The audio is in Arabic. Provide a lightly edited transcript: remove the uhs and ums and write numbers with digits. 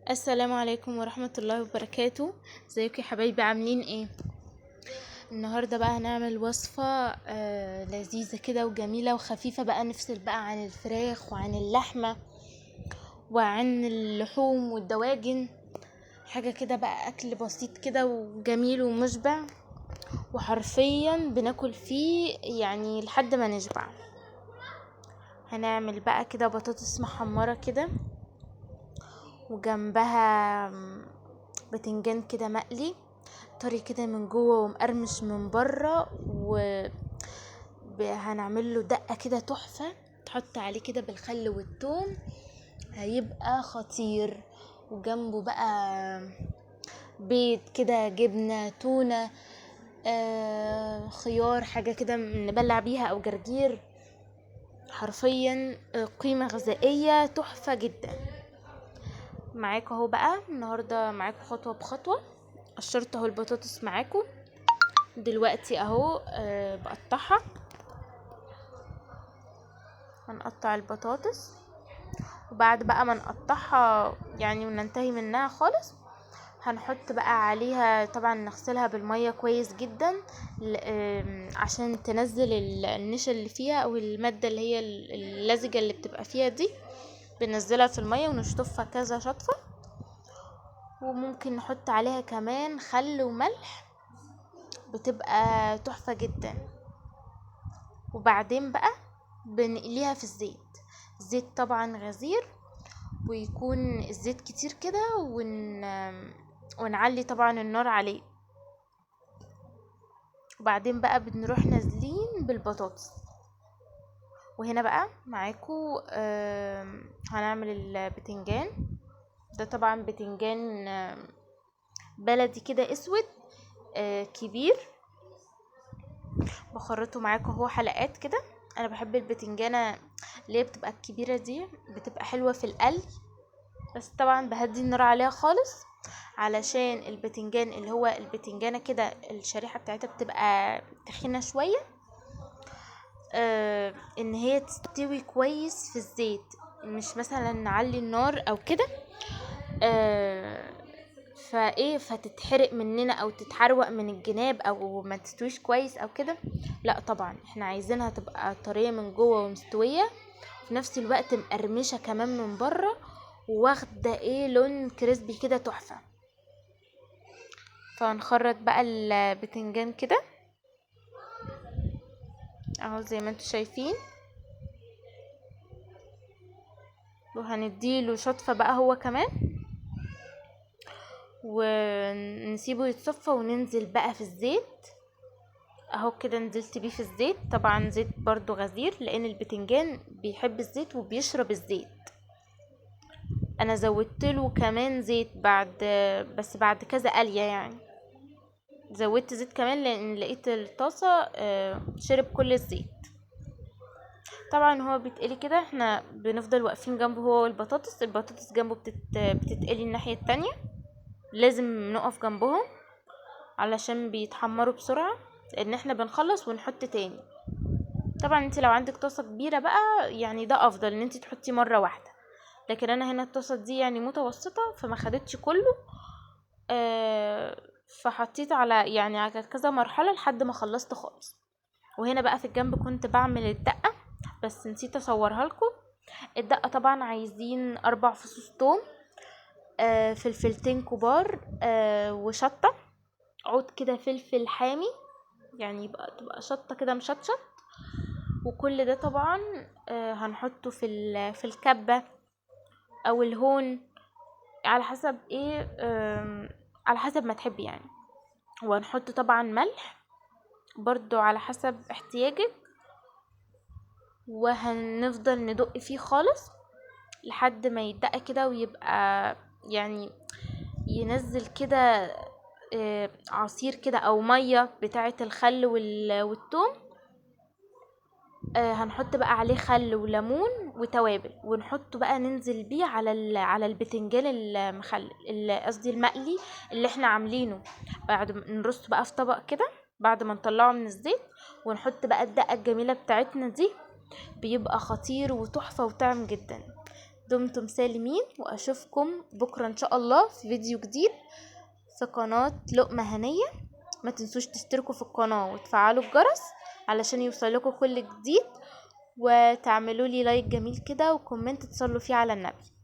السلام عليكم ورحمة الله وبركاته. ازيكم يا حبايبي، عاملين ايه؟ النهاردة بقى هنعمل وصفة لذيذة كده وجميلة وخفيفة، بقى نفصل بقى عن الفراخ وعن اللحمة وعن اللحوم والدواجن. حاجة كده بقى، اكل بسيط كده وجميل ومشبع، وحرفيا بناكل فيه يعني لحد ما نشبع. هنعمل بقى كده بطاطس محمرة كده، وجنبها بتنجان كده مقلي طري كده من جوه ومقرمش من بره، هنعمل له دقه كده تحفه، تحط عليه كده بالخل والثوم، هيبقى خطير. وجنبه بقى بيض كده، جبنه، تونه، خيار، حاجه كده نبلع بيها او جرجير. حرفيا قيمه غذائيه تحفه جدا. معاكم اهو بقى النهارده، معاكم خطوه بخطوه. قشرت اهو البطاطس معاكم دلوقتي اهو، بقطعها. هنقطع البطاطس، وبعد بقى ما نقطعها يعني وننتهي منها خالص، هنحط بقى عليها، طبعا نغسلها بالمية كويس جدا عشان تنزل النشا اللي فيها او المادة اللي هي اللزجة اللي بتبقى فيها دي. بننزلها في المية ونشطفها كذا شطفة، وممكن نحط عليها كمان خل وملح، بتبقى تحفة جدا. وبعدين بقى بنقليها في الزيت، زيت طبعا غزير، ويكون الزيت كتير كده، ونعلي طبعا النار عليه. وبعدين بقى بنروح نازلين بالبطاطس. وهنا بقى معاكو هنعمل البتنجان. ده طبعا بتنجان بلدي كده اسود كبير، بخرطه معاكو هو حلقات كده. انا بحب البتنجانة اللي هي بتبقى الكبيرة دي، بتبقى حلوة في القلي، بس طبعا بهدي النار عليها خالص، علشان البتنجان اللي هو البتنجانة كده الشريحة بتاعتها بتبقى تخينة شوية، ان هي تستوي كويس في الزيت، مش مثلا نعلي النار او كده فتتحرق مننا او تتحروق من الجناب او ما تستويش كويس او كده. لا طبعا احنا عايزينها تبقى طرية من جوه ومستوية، في نفس الوقت مقرمشة كمان من بره، واخدة لون كريسبي كده تحفة. فهنخرط بقى البتنجان كده اهو زي ما انتوا شايفين، وهنديله شطفة بقى هو كمان، ونسيبه يتصفى وننزل بقى في الزيت اهو كده. نزلت بيه في الزيت، طبعا زيت برضو غزير لان البتنجان بيحب الزيت وبيشرب الزيت. انا زودت له كمان زيت بس بعد كذا قلية يعني، زودت زيت كمان لان لقيت الطاسة شرب كل الزيت. طبعا هو بيتقلي كده، احنا بنفضل واقفين جنبه هو والبطاطس. البطاطس جنبه بتتقلي الناحية التانية، لازم نقف جنبهم علشان بيتحمروا بسرعة، لان احنا بنخلص ونحط تاني. طبعا انت لو عندك طاسة كبيرة بقى يعني ده افضل ان انت تحطي مرة واحدة، لكن انا هنا الطاسة دي يعني متوسطة فما خدتش كله، فحطيت على كذا مرحلة لحد ما خلصت خالص. وهنا بقى في الجنب كنت بعمل الدقة، بس نسيت اصورها لكم. الدقة طبعا عايزين 4 فصوص توم، فلفلتين كبار، وشطة، عود كده فلفل حامي، يعني تبقى شطة كده مشطشط. وكل ده طبعا هنحطه في الكبة او الهون، على حسب على حسب ما تحبي يعني. وهنحط طبعا ملح برضو على حسب احتياجك، وهنفضل ندق فيه خالص لحد ما يدق كده ويبقى يعني ينزل كده عصير كده او مية بتاعة الخل والثوم. هنحط بقى عليه خل وليمون وتوابل، ونحطه بقى ننزل بيه على البتنجان المخلل، قصدي المقلي اللي احنا عاملينه. بعد ما نرصه بقى في طبق كده بعد ما نطلعه من الزيت، ونحط بقى الدقة الجميلة بتاعتنا دي، بيبقى خطير وتحفة وطعم جدا. دمتم سالمين، واشوفكم بكرة ان شاء الله في فيديو جديد في قناة لقمة هنية. ما تنسوش تشتركوا في القناة وتفعلوا الجرس علشان يوصلكوا كل جديد، وتعملوا لي لايك جميل كده وكومنت تصلوا فيه على النبي.